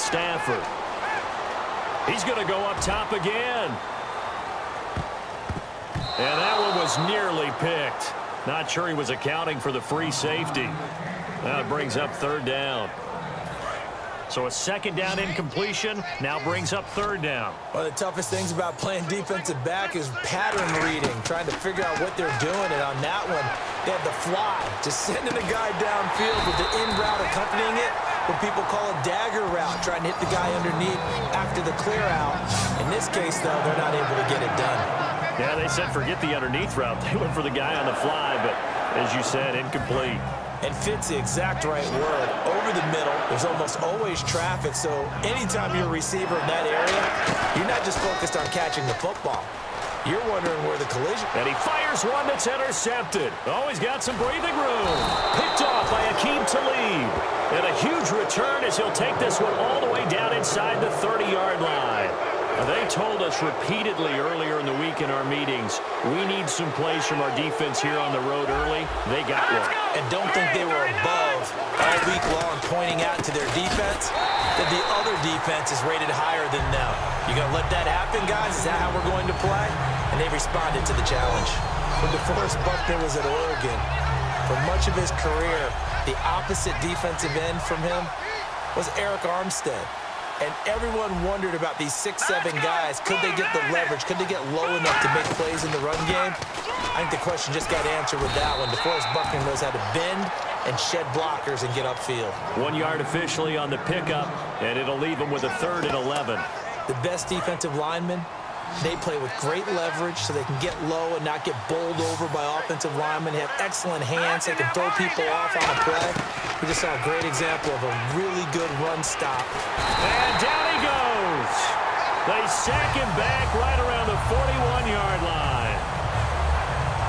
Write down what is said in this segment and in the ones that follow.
Stafford. He's going to go up top again. And that one was nearly picked. Not sure he was accounting for the free safety. That brings up third down. So a second down incompletion now brings up third down. One of the toughest things about playing defensive back is pattern reading, trying to figure out what they're doing. And on that one, they had the fly, just sending a guy downfield with the in route accompanying it, what people call a dagger route, trying to hit the guy underneath after the clear out. In this case, though, they're not able to get it done. Yeah, they said forget the underneath route. They went for the guy on the fly, but as you said, incomplete. And fit's the exact right word. Over the middle, there's almost always traffic, so anytime you're a receiver in that area, you're not just focused on catching the football. You're wondering where the collision... And he fires one that's intercepted. Oh, he's got some breathing room. Picked off by Akeem Talib. And a huge return as he'll take this one all the way down inside the 30-yard line. They told us repeatedly earlier in the week in our meetings, we need some plays from our defense here on the road early. They got one. And don't think they were above all week long pointing out to their defense that the other defense is rated higher than them. You going to let that happen, guys? Is that how we're going to play? And they responded to the challenge. When DeForest Buckner was at Oregon, for much of his career, the opposite defensive end from him was Eric Armstead. And everyone wondered about these 6'7" guys. Could they get the leverage? Could they get low enough to make plays in the run game? I think the question just got answered with that one. DeForest Buckner knows how to bend and shed blockers and get upfield. 1 yard officially on the pickup, and it'll leave him with a 3rd and 11. The best defensive linemen, they play with great leverage so they can get low and not get bowled over by offensive linemen. They have excellent hands. They can throw people off on a play. We just saw a great example of a really good run stop. And down he goes. They sack him back right around the 41-yard line.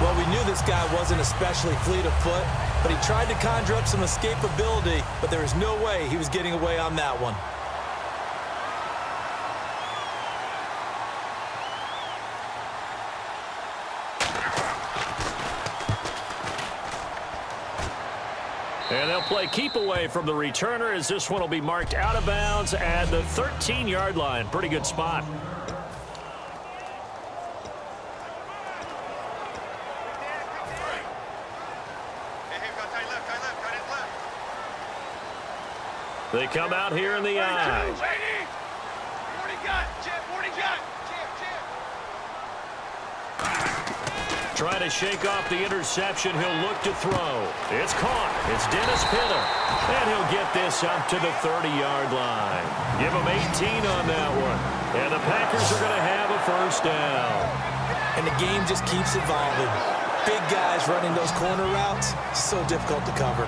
Well, we knew this guy wasn't especially fleet of foot, but he tried to conjure up some escapability, but there was no way he was getting away on that one. And they'll play keep away from the returner as this one will be marked out of bounds at the 13-yard line. Pretty good spot. They come out here in the eye. Trying to shake off the interception. He'll look to throw. It's caught. It's Dennis Pitta. And he'll get this up to the 30-yard line. Give him 18 on that one. And the Packers are going to have a first down. And the game just keeps evolving. Big guys running those corner routes, so difficult to cover.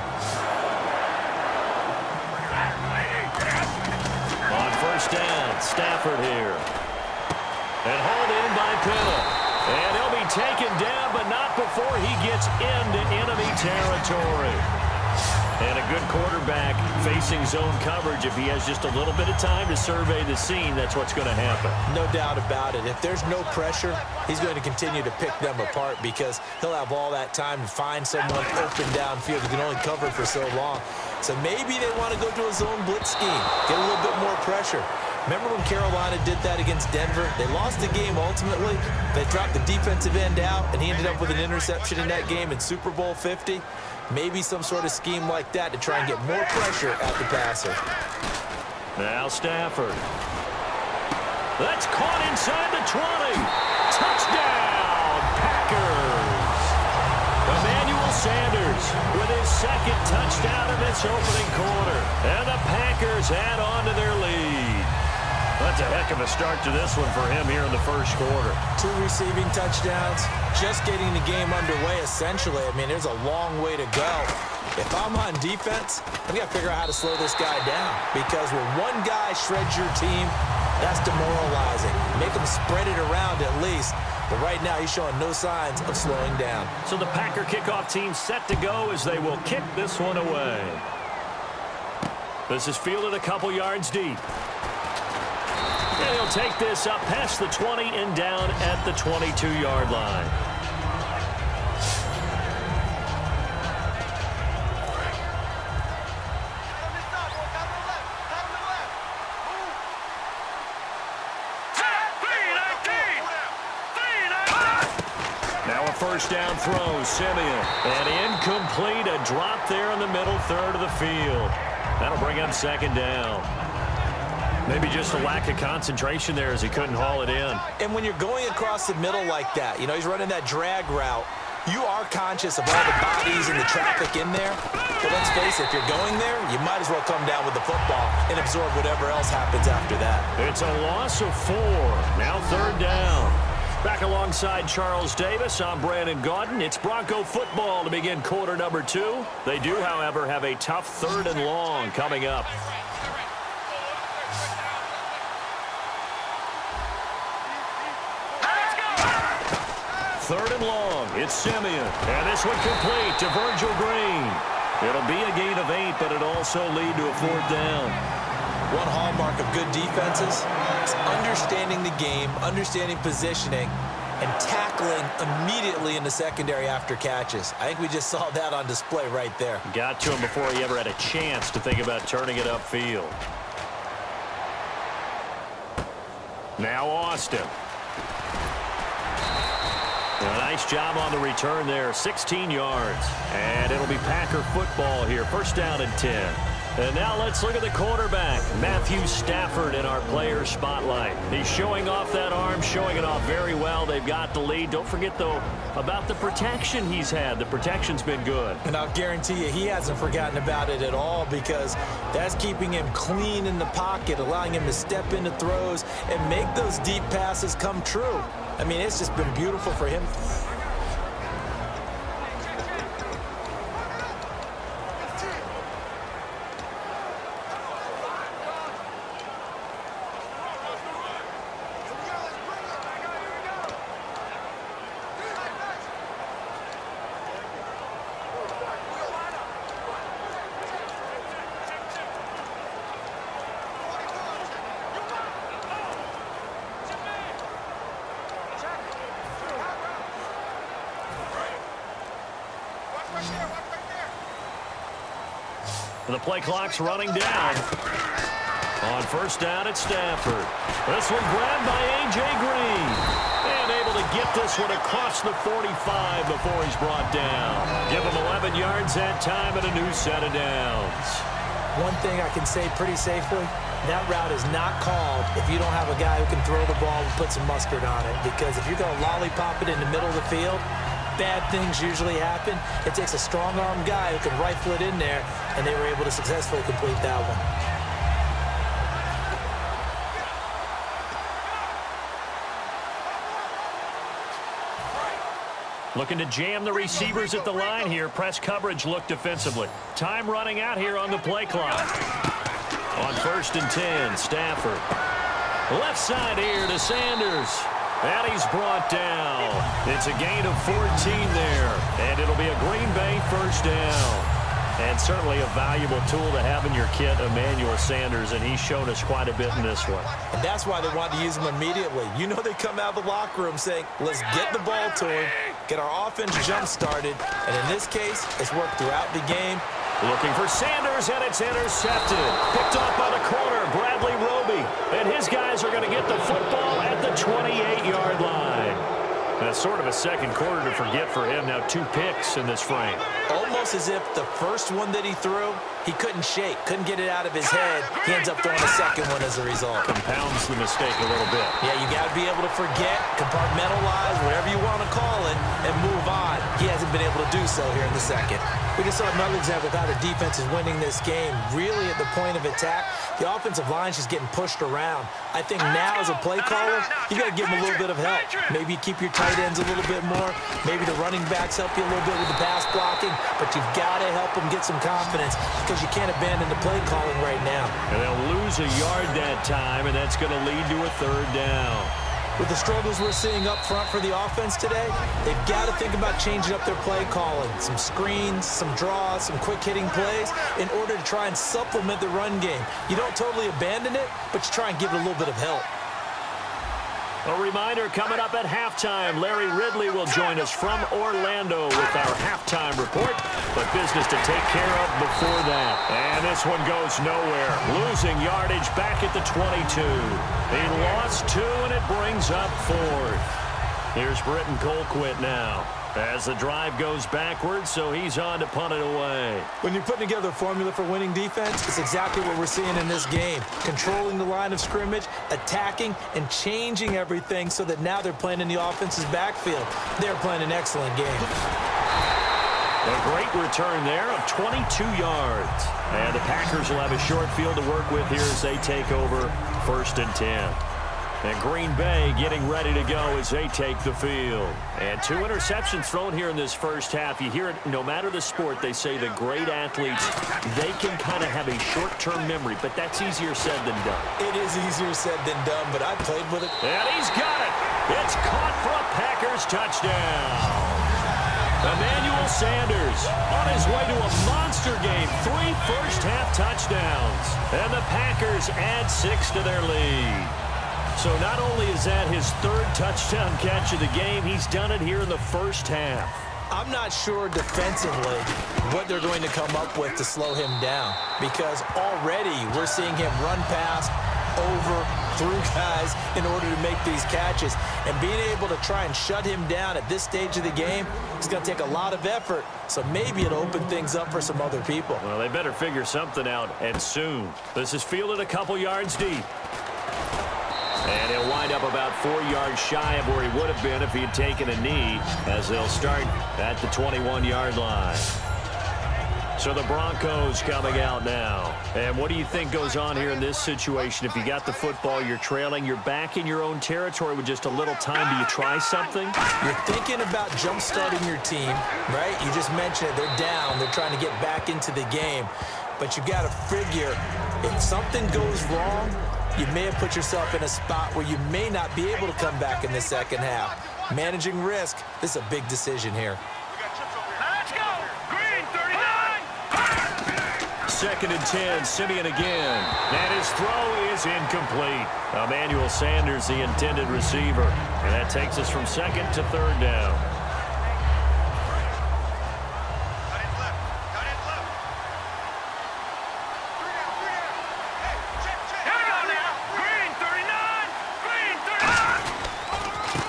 On first down, Stafford here. And hauled in by Pitta. And he'll be taken down, but not before he gets into enemy territory. And a good quarterback facing zone coverage. If he has just a little bit of time to survey the scene, that's what's going to happen. No doubt about it. If there's no pressure, he's going to continue to pick them apart because he'll have all that time to find someone open downfield. He can only cover for so long. So maybe they want to go to a zone blitz scheme, get a little bit more pressure. Remember when Carolina did that against Denver? They lost the game ultimately. They dropped the defensive end out, and he ended up with an interception in that game in Super Bowl 50. Maybe some sort of scheme like that to try and get more pressure at the passer. Now Stafford. That's caught inside the 20. Touchdown, Packers. Emmanuel Sanders with his second touchdown in this opening quarter. And the Packers add on to their lead. That's a heck of a start to this one for him here in the first quarter. 2 receiving touchdowns, just getting the game underway essentially. I mean, there's a long way to go. If I'm on defense, I've got to figure out how to slow this guy down because when one guy shreds your team, that's demoralizing. Make him spread it around at least. But right now, he's showing no signs of slowing down. So the Packer kickoff team set to go as they will kick this one away. This is fielded a couple yards deep. And he'll take this up past the 20 and down at the 22-yard line. first down throw. Simeon. And incomplete. A drop there in the middle third of the field. That'll bring up second down. Maybe just a lack of concentration there as he couldn't haul it in. And when you're going across the middle like that, you know, he's running that drag route, you are conscious of all the bodies and the traffic in there. But let's face it, if you're going there, you might as well come down with the football and absorb whatever else happens after that. It's a loss of 4. Now third down. Back alongside Charles Davis, I'm Brandon Gaudin. It's Bronco football to begin quarter number 2. They do, however, have a tough third and long coming up. Third and long. It's Simeon. And this one complete to Virgil Green. It'll be a gain of 8, but it'll also lead to a fourth down. One hallmark of good defenses is understanding the game, understanding positioning, and tackling immediately in the secondary after catches. I think we just saw that on display right there. Got to him before he ever had a chance to think about turning it upfield. Now Austin. A nice job on the return there, 16 yards. And it'll be Packer football here, first down and 10. And now let's look at the quarterback, Matthew Stafford, in our player spotlight. He's showing off that arm, showing it off very well. They've got the lead. Don't forget, though, about the protection he's had. The protection's been good. And I'll guarantee you he hasn't forgotten about it at all, because that's keeping him clean in the pocket, allowing him to step into throws and make those deep passes come true. I mean, it's just been beautiful for him. The play clock's running down. On first down, it's Stafford. This one grabbed by A.J. Green. And able to get this one across the 45 before he's brought down. Give him 11 yards that time and a new set of downs. One thing I can say pretty safely, that route is not called if you don't have a guy who can throw the ball and put some mustard on it. Because if you're going to lollipop it in the middle of the field, bad things usually happen. It takes a strong-arm guy who can rifle it in there, and they were able to successfully complete that one. Looking to jam the receivers at the line here. Press coverage look defensively. Time running out here on the play clock. On first and 10, Stafford. Left side here to Sanders. And he's brought down. It's a gain of 14 there. And it'll be a Green Bay first down. And certainly a valuable tool to have in your kit, Emmanuel Sanders, and he's shown us quite a bit in this one. And that's why they wanted to use him immediately. You know they come out of the locker room saying, let's get the ball to him, get our offense jump-started. And in this case, it's worked throughout the game. Looking for Sanders, and it's intercepted. Picked off by the corner, Bradley Roby. And his guys are going to get the football at the 28-yard line. That's sort of a second quarter to forget for him. Now 2 picks in this frame. Almost as if the first one that he threw, he couldn't shake, couldn't get it out of his head. He ends up throwing a second one as a result. Compounds the mistake a little bit. Yeah, you got to be able to forget, compartmentalize, whatever you want to call it, and move on. He hasn't been able to do so here in the second. We just saw another example of how the defense is winning this game. Really at the point of attack, the offensive line's just getting pushed around. I think now as a play caller, you got to give them a little bit of help. Maybe keep your tight ends a little bit more. Maybe the running backs help you a little bit with the pass blocking. But you've got to help them get some confidence because you can't abandon the play calling right now. And they'll lose a yard that time, and that's going to lead to a third down. With the struggles we're seeing up front for the offense today, they've got to think about changing up their play calling. Some screens, some draws, some quick-hitting plays in order to try and supplement the run game. You don't totally abandon it, but you try and give it a little bit of help. A reminder coming up at halftime. Larry Ridley will join us from Orlando with our halftime report. But business to take care of before that. And this one goes nowhere. Losing yardage back at the 22. He lost 2, and it brings up 4th. Here's Britton Colquitt now. as the drive goes backwards, so he's on to punt it away. When you're putting together a formula for winning defense, it's exactly what we're seeing in this game. Controlling the line of scrimmage, attacking, and changing everything so that now they're playing in the offense's backfield. They're playing an excellent game. A great return there of 22 yards. And the Packers will have a short field to work with here as they take over 1st and 10. And Green Bay getting ready to go as they take the field. And 2 interceptions thrown here in this first half. You hear it, no matter the sport, they say the great athletes, they can kind of have a short-term memory, but that's easier said than done. It is easier said than done, but I played with it. And he's got it. It's caught for a Packers touchdown. Emmanuel Sanders on his way to a monster game. 3 first-half touchdowns. And the Packers add 6 to their lead. So not only is that his 3rd touchdown catch of the game, he's done it here in the first half. I'm not sure defensively what they're going to come up with to slow him down, because already we're seeing him run past, over, through guys in order to make these catches. And being able to try and shut him down at this stage of the game, it's going to take a lot of effort. So maybe it'll open things up for some other people. Well, they better figure something out, and soon. This is fielded a couple yards deep. And he'll wind up about 4 yards shy of where he would have been if he had taken a knee, as they'll start at the 21-yard line. So the Broncos coming out now. And what do you think goes on here in this situation? If you got the football, you're trailing, you're back in your own territory with just a little time. Do you try something? You're thinking about jump-starting your team, right? You just mentioned it. They're down. They're trying to get back into the game. But you got to figure, if something goes wrong, you may have put yourself in a spot where you may not be able to come back in the second half. Managing risk, this is a big decision here. Let's go! Green 39! 2nd and 10, Simeon again. And his throw is incomplete. Emmanuel Sanders, the intended receiver. And that takes us from 2nd to 3rd down.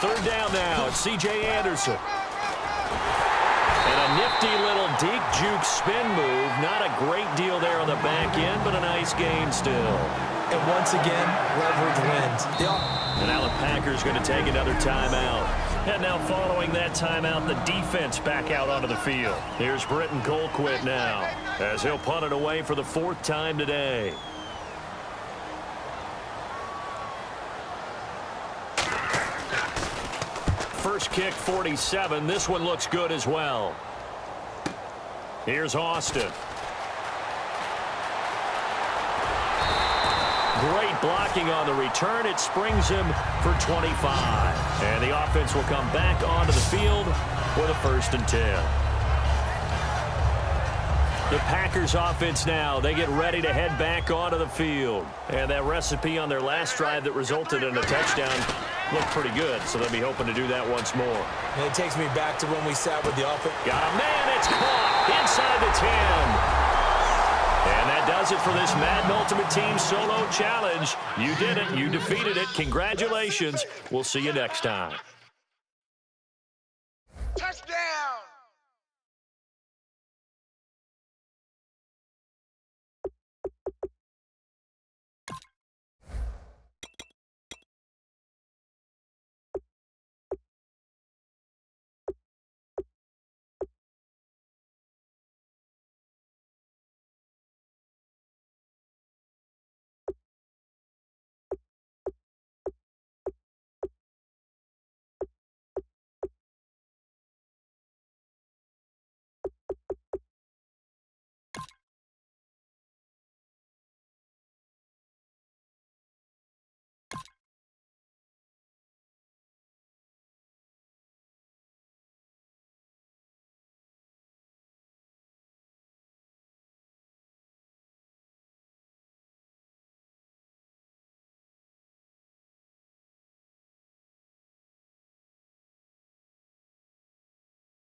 Third down now, it's C.J. Anderson. And a nifty little deep juke spin move. Not a great deal there on the back end, but a nice gain still. And once again, leverage wins. And now the Packers going to take another timeout. And now following that timeout, the defense back out onto the field. Here's Britton Colquitt now, as he'll punt it away for the 4th time today. First kick, 47. This one looks good as well. Here's Austin. Great blocking on the return. It springs him for 25. And the offense will come back onto the field with a 1st and 10. The Packers offense now, they get ready to head back onto the field. And that recipe on their last drive that resulted in a touchdown looked pretty good, so they'll be hoping to do that once more. And it takes me back to when we sat with the offense. Got a man, it's caught inside the 10. And that does it for this Madden Ultimate Team Solo Challenge. You did it. You defeated it. Congratulations. We'll see you next time.